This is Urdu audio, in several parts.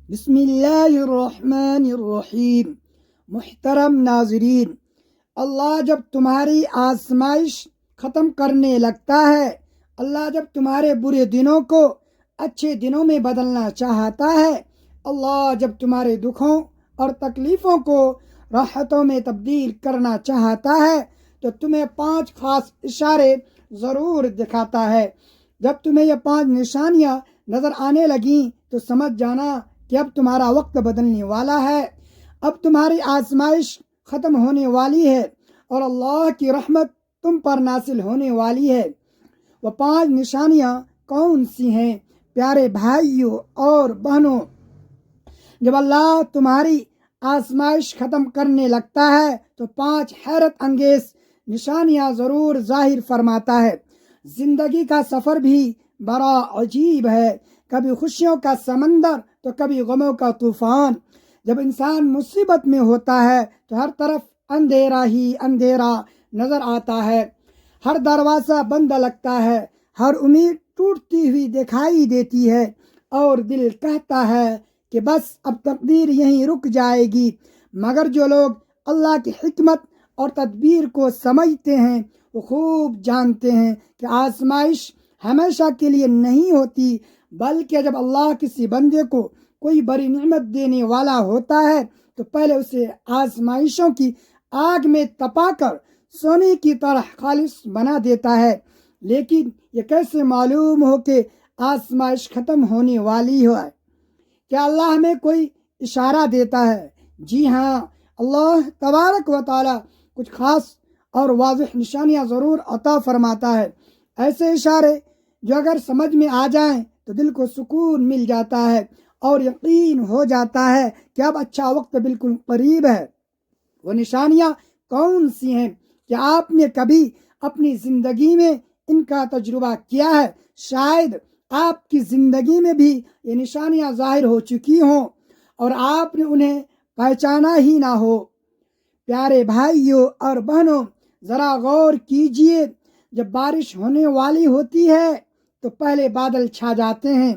بسم اللہ الرحمن الرحیم۔ محترم ناظرین، اللہ جب تمہاری آزمائش ختم کرنے لگتا ہے، اللہ جب تمہارے برے دنوں کو اچھے دنوں میں بدلنا چاہتا ہے، اللہ جب تمہارے دکھوں اور تکلیفوں کو راحتوں میں تبدیل کرنا چاہتا ہے تو تمہیں 5 خاص اشارے ضرور دکھاتا ہے۔ جب تمہیں یہ 5 نشانیاں نظر آنے لگیں تو سمجھ جانا کہ اب تمہارا وقت بدلنے والا ہے، اب تمہاری آزمائش ختم ہونے والی ہے اور اللہ کی رحمت تم پر نازل ہونے والی ہے۔ وہ 5 نشانیاں کون سی ہیں؟ پیارے بھائیوں اور بہنوں، جب اللہ تمہاری آزمائش ختم کرنے لگتا ہے تو 5 حیرت انگیز نشانیاں ضرور ظاہر فرماتا ہے۔ زندگی کا سفر بھی بڑا عجیب ہے، کبھی خوشیوں کا سمندر تو کبھی غموں کا طوفان۔ جب انسان مصیبت میں ہوتا ہے تو ہر طرف اندھیرا ہی اندھیرا نظر آتا ہے، ہر دروازہ بند لگتا ہے، ہر امید ٹوٹتی ہوئی دکھائی دیتی ہے اور دل کہتا ہے کہ بس اب تقدیر یہیں رک جائے گی۔ مگر جو لوگ اللہ کی حکمت اور تدبیر کو سمجھتے ہیں وہ خوب جانتے ہیں کہ آزمائش ہمیشہ کے لیے نہیں ہوتی، بلکہ جب اللہ کسی بندے کو کوئی بڑی نعمت دینے والا ہوتا ہے تو پہلے اسے آزمائشوں کی آگ میں تپا کر سونے کی طرح خالص بنا دیتا ہے۔ لیکن یہ کیسے معلوم ہو کہ آزمائش ختم ہونے والی ہے؟ کیا اللہ ہمیں کوئی اشارہ دیتا ہے؟ جی ہاں، اللہ تبارک و تعالی کچھ خاص اور واضح نشانیاں ضرور عطا فرماتا ہے، ایسے اشارے جو اگر سمجھ میں آ جائیں تو دل کو سکون مل جاتا ہے اور یقین ہو جاتا ہے کہ اب اچھا وقت بالکل قریب ہے۔ وہ نشانیاں کون سی ہیں؟ کیا آپ نے کبھی اپنی زندگی میں ان کا تجربہ کیا ہے؟ شاید آپ کی زندگی میں بھی یہ نشانیاں ظاہر ہو چکی ہوں اور آپ نے انہیں پہچانا ہی نہ ہو۔ پیارے بھائیوں اور بہنوں، ذرا غور کیجئے، جب بارش ہونے والی ہوتی ہے تو پہلے بادل چھا جاتے ہیں،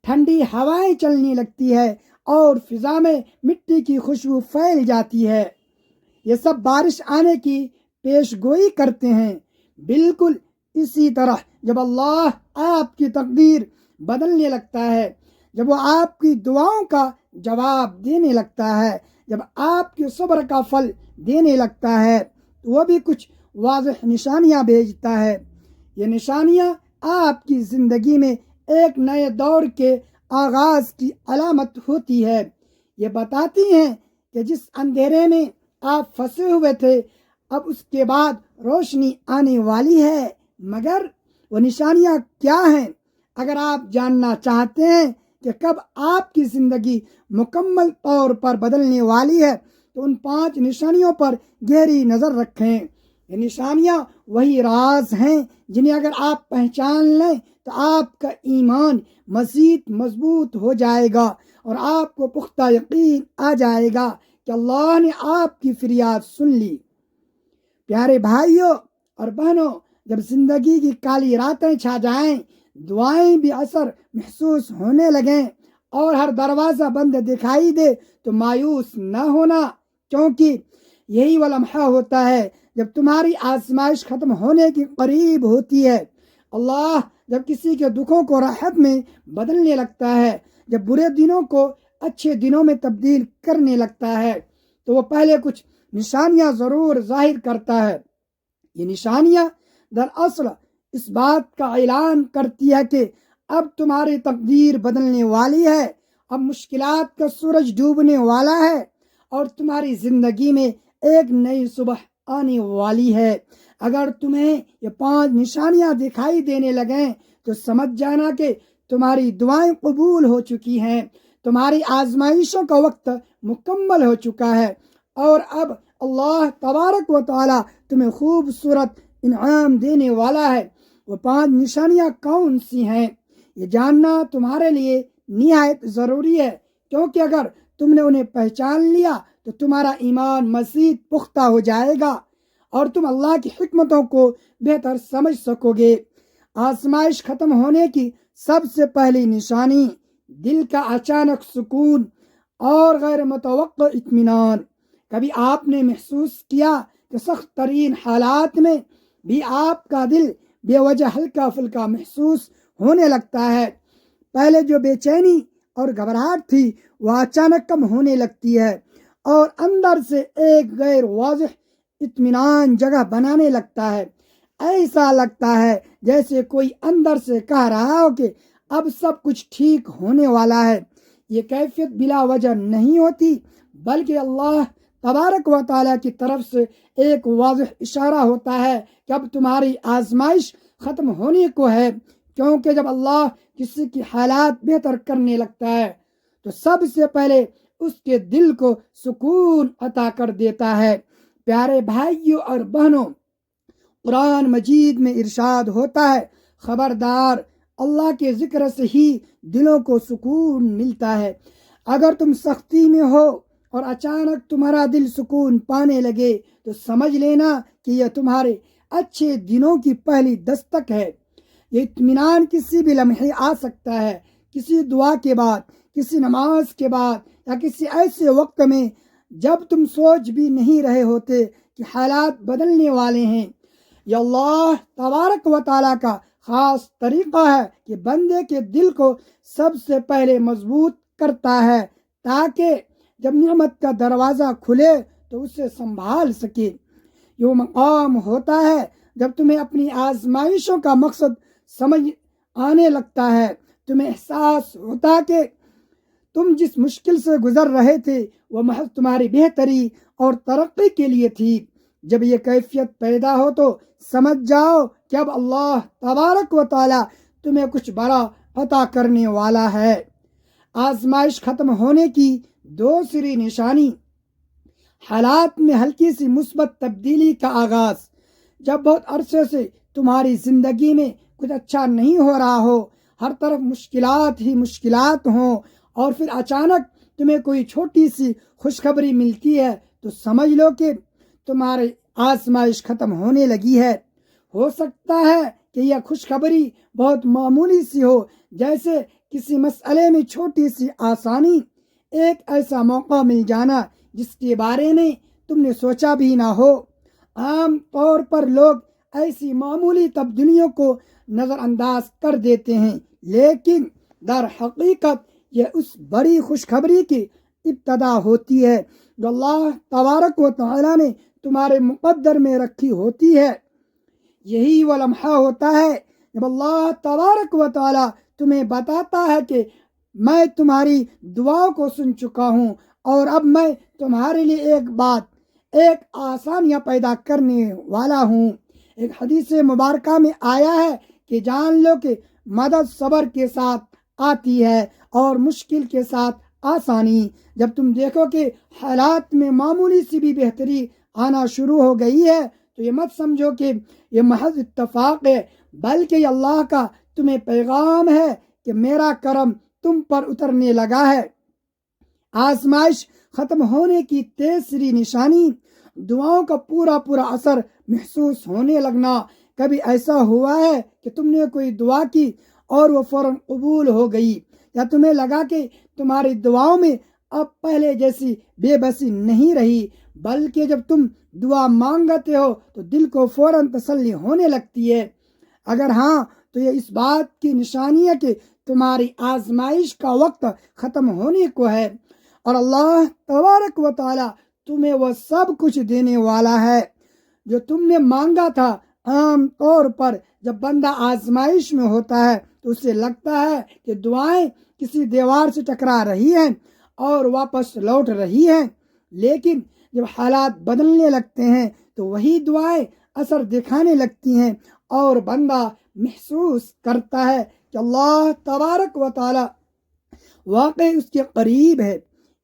ٹھنڈی ہوائیں چلنے لگتی ہے اور فضا میں مٹی کی خوشبو پھیل جاتی ہے۔ یہ سب بارش آنے کی پیش گوئی کرتے ہیں۔ بالکل اسی طرح جب اللہ آپ کی تقدیر بدلنے لگتا ہے، جب وہ آپ کی دعاؤں کا جواب دینے لگتا ہے، جب آپ کے صبر کا پھل دینے لگتا ہے تو وہ بھی کچھ واضح نشانیاں بھیجتا ہے۔ یہ نشانیاں آپ کی زندگی میں ایک نئے دور کے آغاز کی علامت ہوتی ہے۔ یہ بتاتی ہیں کہ جس اندھیرے میں آپ پھنسے ہوئے تھے اب اس کے بعد روشنی آنے والی ہے۔ مگر وہ نشانیاں کیا ہیں؟ اگر آپ جاننا چاہتے ہیں کہ کب آپ کی زندگی مکمل طور پر بدلنے والی ہے تو ان 5 نشانیوں پر گہری نظر رکھیں۔ یہ نشانیاں وہی راز ہیں جنہیں اگر آپ پہچان لیں تو آپ کا ایمان مزید مضبوط ہو جائے گا اور آپ کو پختہ یقین آ جائے گا کہ اللہ نے آپ کی فریاد سن لی۔ پیارے بھائیوں اور بہنوں، جب زندگی کی کالی راتیں چھا جائیں، دعائیں بھی اثر محسوس ہونے لگیں اور ہر دروازہ بند دکھائی دے تو مایوس نہ ہونا، کیونکہ یہی وہ لمحہ ہوتا ہے جب تمہاری آزمائش ختم ہونے کی قریب ہوتی ہے۔ اللہ جب کسی کے دکھوں کو راحت میں بدلنے لگتا ہے، جب برے دنوں کو اچھے دنوں میں تبدیل کرنے لگتا ہے تو وہ پہلے کچھ نشانیاں ضرور ظاہر کرتا ہے۔ یہ نشانیاں دراصل اس بات کا اعلان کرتی ہے کہ اب تمہاری تقدیر بدلنے والی ہے، اب مشکلات کا سورج ڈوبنے والا ہے اور تمہاری زندگی میں ایک نئی صبح آنے والی ہے۔ اگر تمہیں یہ 5 نشانیاں دکھائی دینے لگیں تو سمجھ جانا کہ تمہاری دعائیں قبول ہو چکی ہیں، تمہاری آزمائشوں کا وقت مکمل ہو چکا ہے اور اب اللہ تبارک و تعالی تمہیں خوبصورت انعام دینے والا ہے۔ وہ 5 نشانیاں کون سی ہیں؟ یہ جاننا تمہارے لیے نہایت ضروری ہے، کیونکہ اگر تم نے انہیں پہچان لیا تو تمہارا ایمان مزید پختہ ہو جائے گا اور تم اللہ کی حکمتوں کو بہتر سمجھ سکو گے۔ آزمائش ختم ہونے کی سب سے پہلی نشانی دل کا اچانک سکون اور غیر متوقع اطمینان۔ کبھی آپ نے محسوس کیا کہ سخت ترین حالات میں بھی آپ کا دل بے وجہ ہلکا پھلکا محسوس ہونے لگتا ہے؟ پہلے جو بے چینی اور گھبراہٹ تھی وہ اچانک کم ہونے لگتی ہے اور اندر سے ایک غیر واضح اطمینان جگہ بنانے لگتا ہے۔ ایسا لگتا ہے جیسے کوئی اندر سے کہہ رہا ہو کہ اب سب کچھ ٹھیک ہونے والا ہے۔ یہ کیفیت بلا وجہ نہیں ہوتی، بلکہ اللہ تبارک و تعالیٰ کی طرف سے ایک واضح اشارہ ہوتا ہے کہ اب تمہاری آزمائش ختم ہونے کو ہے، کیونکہ جب اللہ کسی کی حالات بہتر کرنے لگتا ہے تو سب سے پہلے اس کے دل کو سکون عطا کر دیتا ہے۔ پیارے بھائیوں اور بہنوں، قرآن مجید میں ارشاد ہوتا ہے، خبردار، اللہ کے ذکر سے ہی دلوں کو سکون ملتا ہے۔ اگر تم سختی میں ہو اور اچانک تمہارا دل سکون پانے لگے تو سمجھ لینا کہ یہ تمہارے اچھے دنوں کی پہلی دستک ہے۔ یہ اطمینان کسی بھی لمحے آ سکتا ہے، کسی دعا کے بعد، کسی نماز کے بعد، یا کسی ایسے وقت میں جب تم سوچ بھی نہیں رہے ہوتے کہ حالات بدلنے والے ہیں۔ یہ اللہ تبارک و تعالیٰ کا خاص طریقہ ہے کہ بندے کے دل کو سب سے پہلے مضبوط کرتا ہے تاکہ جب نعمت کا دروازہ کھلے تو اسے سنبھال سکے۔ یہ مقام ہوتا ہے جب تمہیں اپنی آزمائشوں کا مقصد سمجھ آنے لگتا ہے، تمہیں احساس ہوتا کہ تم جس مشکل سے گزر رہے تھے وہ محض تمہاری بہتری اور ترقی کے لیے تھی۔ جب یہ کیفیت پیدا ہو تو سمجھ جاؤ کہ اب اللہ تبارک و تعالیٰ تمہیں کچھ بڑا عطا کرنے والا ہے۔ آزمائش ختم ہونے کی دوسری نشانی حالات میں ہلکی سی مثبت تبدیلی کا آغاز۔ جب بہت عرصے سے تمہاری زندگی میں کچھ اچھا نہیں ہو رہا ہو، ہر طرف مشکلات ہی مشکلات ہوں، اور پھر اچانک تمہیں کوئی چھوٹی سی خوشخبری ملتی ہے تو سمجھ لو کہ تمہاری آزمائش ختم ہونے لگی ہے۔ ہو سکتا ہے کہ یہ خوشخبری بہت معمولی سی ہو، جیسے کسی مسئلے میں چھوٹی سی آسانی، ایک ایسا موقع مل جانا جس کے بارے میں تم نے سوچا بھی نہ ہو۔ عام طور پر لوگ ایسی معمولی تبدیلیوں کو نظر انداز کر دیتے ہیں، لیکن در حقیقت یہ اس بڑی خوشخبری کی ابتدا ہوتی ہے جو اللہ تبارک و تعالیٰ نے تمہارے مقدر میں رکھی ہوتی ہے۔ یہی وہ لمحہ ہوتا ہے جب اللہ تبارک و تعالیٰ تمہیں بتاتا ہے کہ میں تمہاری دعاؤں کو سن چکا ہوں اور اب میں تمہارے لیے ایک آسانیاں پیدا کرنے والا ہوں۔ ایک حدیث مبارکہ میں آیا ہے کہ جان لو کہ مدد صبر کے ساتھ آتی ہے اور مشکل کے ساتھ آسانی۔ جب تم دیکھو کہ حالات میں معمولی سی بھی بہتری آنا شروع ہو گئی ہے تو یہ مت سمجھو کہ یہ محض اتفاق ہے، بلکہ یہ اللہ کا تمہیں پیغام ہے کہ میرا کرم تم پر اترنے لگا ہے۔ آزمائش ختم ہونے کی تیسری نشانی دعاؤں کا پورا اثر محسوس ہونے لگنا۔ کبھی ایسا ہوا ہے کہ تم نے کوئی دعا کی اور وہ فوراً قبول ہو گئی، یا تمہیں لگا کہ تمہاری دعاؤں میں اب پہلے جیسی بے بسی نہیں رہی، بلکہ جب تم دعا مانگتے ہو تو دل کو فوراً تسلی ہونے لگتی ہے؟ اگر ہاں تو یہ اس بات کی نشانی ہے کہ تمہاری آزمائش کا وقت ختم ہونے کو ہے اور اللہ تبارک و تعالیٰ تمہیں وہ سب کچھ دینے والا ہے جو تم نے مانگا تھا۔ عام طور پر جب بندہ آزمائش میں ہوتا ہے تو اسے لگتا ہے کہ دعائیں کسی دیوار سے ٹکرا رہی ہیں اور واپس لوٹ رہی ہیں، لیکن جب حالات بدلنے لگتے ہیں تو وہی دعائیں اثر دکھانے لگتی ہیں اور بندہ محسوس کرتا ہے کہ اللہ تبارک و تعالی واقعی اس کے قریب ہے۔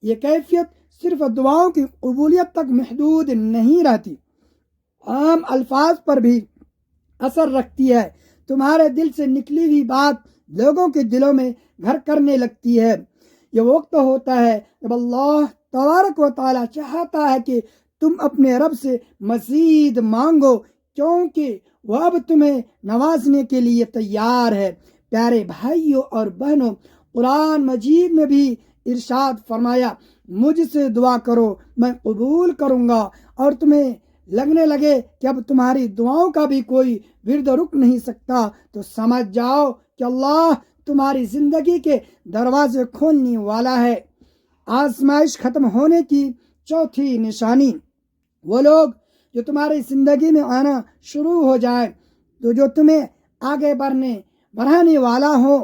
یہ کیفیت صرف دعاؤں کی قبولیت تک محدود نہیں رہتی، عام الفاظ پر بھی اثر رکھتی ہے۔ تمہارے دل سے نکلی ہوئی بات لوگوں کے دلوں میں گھر کرنے لگتی ہے۔ یہ وقت ہوتا ہے جب اللہ تبارک و تعالیٰ چاہتا ہے کہ تم اپنے رب سے مزید مانگو، کیونکہ وہ اب تمہیں نوازنے کے لیے تیار ہے۔ پیارے بھائیوں اور بہنوں، قرآن مجید میں بھی ارشاد فرمایا مجھ سے دعا کرو میں قبول کروں گا، اور تمہیں لگنے لگے کہ اب تمہاری دعاؤں کا بھی کوئی ورد رک نہیں سکتا تو سمجھ جاؤ کہ اللہ تمہاری زندگی کے دروازے کھولنے والا ہے۔ آزمائش ختم ہونے کی چوتھی نشانی، وہ لوگ جو تمہاری زندگی میں آنا شروع ہو جائے تو جو تمہیں آگے بڑھانے والا ہو۔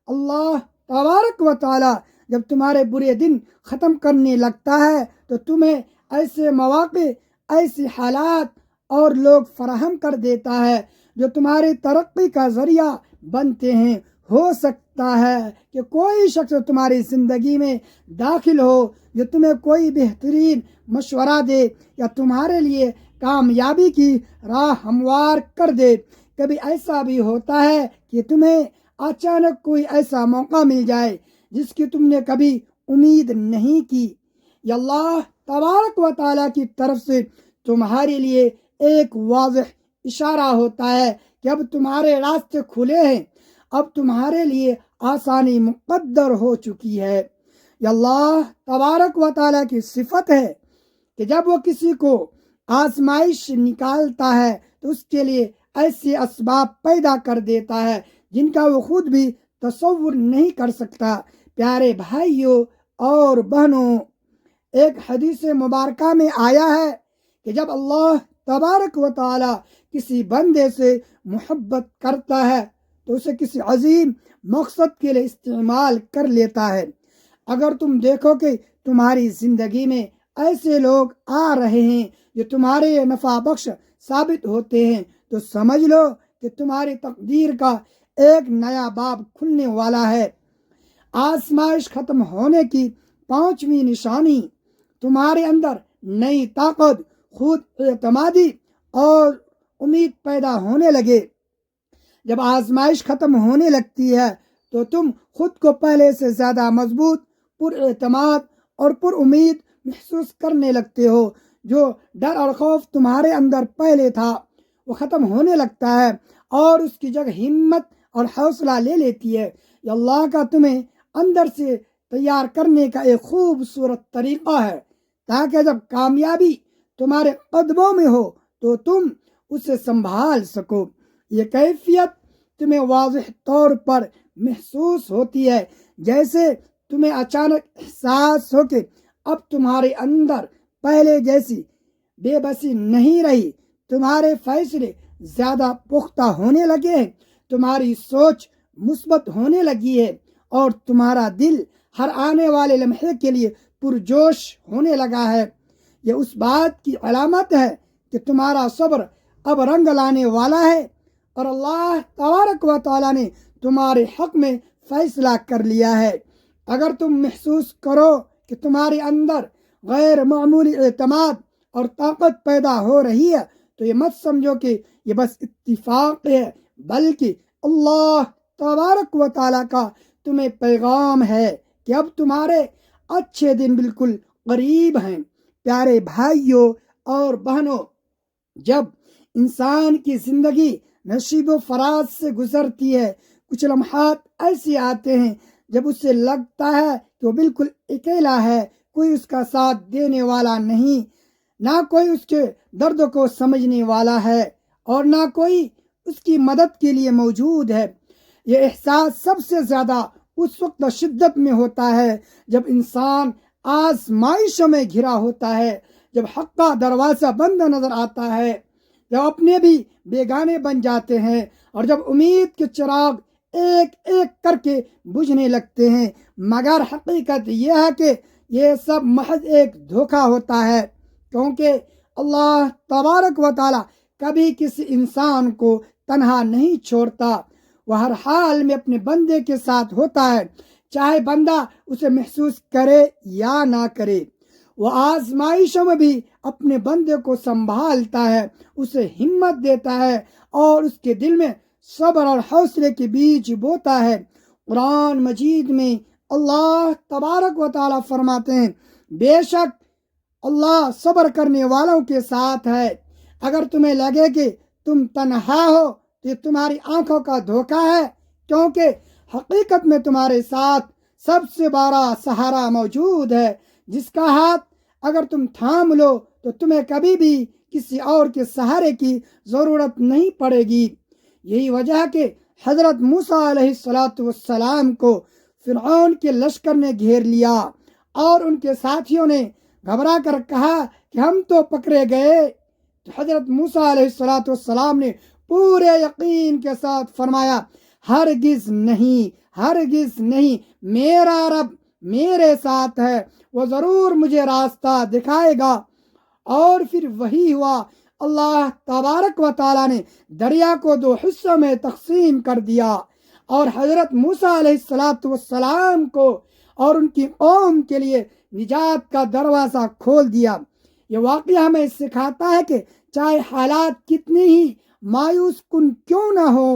اللہ تبارک و تعالی جب تمہارے برے دن ختم کرنے لگتا ہے تو تمہیں ایسے مواقع، ایسی حالات اور لوگ فراہم کر دیتا ہے جو تمہاری ترقی کا ذریعہ بنتے ہیں۔ ہو سکتا ہے کہ کوئی شخص تمہاری زندگی میں داخل ہو جو تمہیں کوئی بہترین مشورہ دے یا تمہارے لیے کامیابی کی راہ ہموار کر دے۔ کبھی ایسا بھی ہوتا ہے کہ تمہیں اچانک کوئی ایسا موقع مل جائے جس کی تم نے کبھی امید نہیں کی۔ یہ اللہ تبارک و تعالیٰ کی طرف سے تمہارے لیے ایک واضح اشارہ ہوتا ہے کہ اب تمہارے راستے کھلے ہیں، اب تمہارے لیے آسانی مقدر ہو چکی ہے۔ یہ اللہ تبارک و تعالیٰ کی صفت ہے کہ جب وہ کسی کو آزمائش نکالتا ہے تو اس کے لیے ایسے اسباب پیدا کر دیتا ہے جن کا وہ خود بھی تصور نہیں کر سکتا۔ پیارے بھائیوں اور بہنوں، ایک حدیث مبارکہ میں آیا ہے کہ جب اللہ تبارک و تعالی کسی بندے سے محبت کرتا ہے تو اسے کسی عظیم مقصد کے لیے استعمال کر لیتا ہے۔ اگر تم دیکھو کہ تمہاری زندگی میں ایسے لوگ آ رہے ہیں جو تمہارے نفع بخش ثابت ہوتے ہیں تو سمجھ لو کہ تمہاری تقدیر کا ایک نیا باب کھلنے والا ہے۔ آزمائش ختم ہونے کی پانچویں نشانی، تمہارے اندر نئی طاقت، خود اعتمادی اور امید پیدا ہونے لگے۔ جب آزمائش ختم ہونے لگتی ہے تو تم خود کو پہلے سے زیادہ مضبوط، پر اعتماد اور پر امید محسوس کرنے لگتے ہو۔ جو ڈر اور خوف تمہارے اندر پہلے تھا وہ ختم ہونے لگتا ہے اور اس کی جگہ ہمت اور حوصلہ لے لیتی ہے۔ یہ اللہ کا تمہیں اندر سے تیار کرنے کا ایک خوبصورت طریقہ ہے تاکہ جب کامیابی تمہارے قدموں میں ہو تو تم اسے سنبھال سکو۔ یہ کیفیت تمہیں واضح طور پر محسوس ہوتی ہے، جیسے تمہیں اچانک احساس ہو کہ اب تمہارے اندر پہلے جیسی بے بسی نہیں رہی، تمہارے فیصلے زیادہ پختہ ہونے لگے ہیں، تمہاری سوچ مثبت ہونے لگی ہے اور تمہارا دل ہر آنے والے لمحے کے لیے پرجوش ہونے لگا ہے۔ یہ اس بات کی علامت ہے کہ تمہارا صبر اب رنگ لانے والا ہے اور اللہ تبارک و تعالیٰ نے تمہارے حق میں فیصلہ کر لیا ہے۔ اگر تم محسوس کرو کہ تمہارے اندر غیر معمولی اعتماد اور طاقت پیدا ہو رہی ہے تو یہ مت سمجھو کہ یہ بس اتفاق ہے، بلکہ اللہ تبارک و تعالیٰ کا تمہیں پیغام ہے کہ اب تمہارے اچھے دن بالکل قریب ہیں۔ پیارے بھائیوں اور بہنوں، جب انسان کی زندگی نشیب و فراز سے گزرتی ہے، کچھ لمحات ایسے آتے ہیں جب اسے لگتا ہے کہ وہ بالکل اکیلا ہے، کوئی اس کا ساتھ دینے والا نہیں، نہ کوئی اس کے درد کو سمجھنے والا ہے اور نہ کوئی اس کی مدد کے لیے موجود ہے۔ یہ احساس سب سے زیادہ اس وقت شدت میں ہوتا ہے جب انسان آزمائشوں میں گھرا ہوتا ہے، جب حق کا دروازہ بند نظر آتا ہے، جب اپنے بھی بیگانے بن جاتے ہیں اور جب امید کے چراغ ایک ایک کر کے بجھنے لگتے ہیں۔ مگر حقیقت یہ ہے کہ یہ سب محض ایک دھوکہ ہوتا ہے، کیونکہ اللہ تبارک و تعالی کبھی کسی انسان کو تنہا نہیں چھوڑتا، وہ ہر حال میں اپنے بندے کے ساتھ ہوتا ہے، چاہے بندہ اسے محسوس کرے یا نہ کرے۔ وہ آزمائشوں میں بھی اپنے بندے کو سنبھالتا ہے، اسے ہمت دیتا ہے اور اس کے دل میں صبر اور حوصلے کے بیج بوتا ہے۔ قرآن مجید میں اللہ تبارک و تعالیٰ فرماتے ہیں، بے شک اللہ صبر کرنے والوں کے ساتھ ہے۔ اگر تمہیں لگے کہ تم تنہا ہو تو یہ تمہاری آنکھوں کا دھوکہ ہے، کیونکہ حقیقت میں تمہارے ساتھ سب سے بڑا سہارا موجود ہے جس کا ہاتھ اگر تم تھام لو تو تمہیں کبھی بھی کسی اور کے سہارے کی ضرورت نہیں پڑے گی۔ یہی وجہ ہے کہ حضرت موسیٰ علیہ السلام کو فرعون کے لشکر نے گھیر لیا اور ان کے ساتھیوں نے گھبرا کر کہا کہ ہم تو پکڑے گئے۔ تو حضرت موسیٰ علیہ السلام نے پورے یقین کے ساتھ فرمایا، ہرگز نہیں، ہرگز نہیں، میرا رب میرے ساتھ ہے، وہ ضرور مجھے راستہ دکھائے گا۔ اور پھر وہی ہوا، اللہ تبارک و تعالیٰ نے دریا کو 2 حصوں میں تقسیم کر دیا اور حضرت موسیٰ علیہ السلام کو اور ان کی قوم کے لیے نجات کا دروازہ کھول دیا۔ یہ واقعہ ہمیں سکھاتا ہے کہ چاہے حالات کتنی ہی مایوس کن کیوں نہ ہو،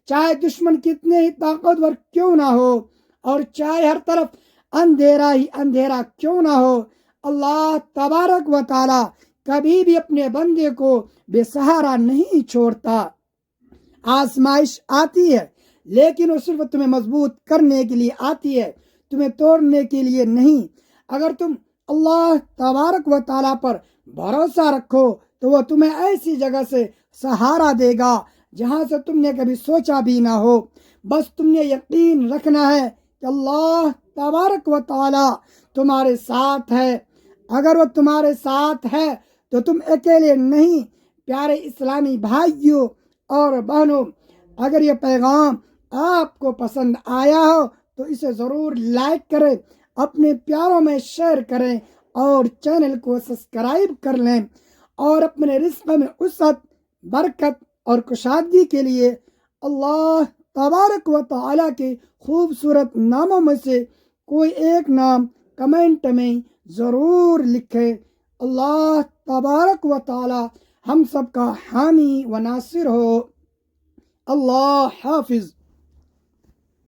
چاہے دشمن کتنے ہی طاقتور کیوں نہ ہو، اور چاہے ہر طرف اندھیرا ہی اندھیرا کیوں نہ ہو، اللہ تبارک و تعالی کبھی بھی اپنے بندے کو بے سہارا نہیں چھوڑتا۔ آزمائش آتی ہے لیکن وہ صرف تمہیں مضبوط کرنے کے لیے آتی ہے، تمہیں توڑنے کے لیے نہیں۔ اگر تم اللہ تبارک و تعالی پر بھروسہ رکھو تو وہ تمہیں ایسی جگہ سے سہارا دے گا جہاں سے تم نے کبھی سوچا بھی نہ ہو۔ بس تم نے یقین رکھنا ہے کہ اللہ تبارک و تعالی تمہارے ساتھ ہے۔ اگر وہ تمہارے ساتھ ہے تو تم اکیلے نہیں۔ پیارے اسلامی بھائیوں اور بہنوں، اگر یہ پیغام آپ کو پسند آیا ہو تو اسے ضرور لائک کریں، اپنے پیاروں میں شیئر کریں اور چینل کو سبسکرائب کر لیں، اور اپنے رزق میں وسعت، برکت اور کشادگی کے لیے اللہ تبارک و تعالی کے خوبصورت ناموں میں سے کوئی ایک نام کمنٹ میں ضرور لکھیں۔ اللہ تبارک و تعالی ہم سب کا حامی و ناصر ہو۔ اللہ حافظ۔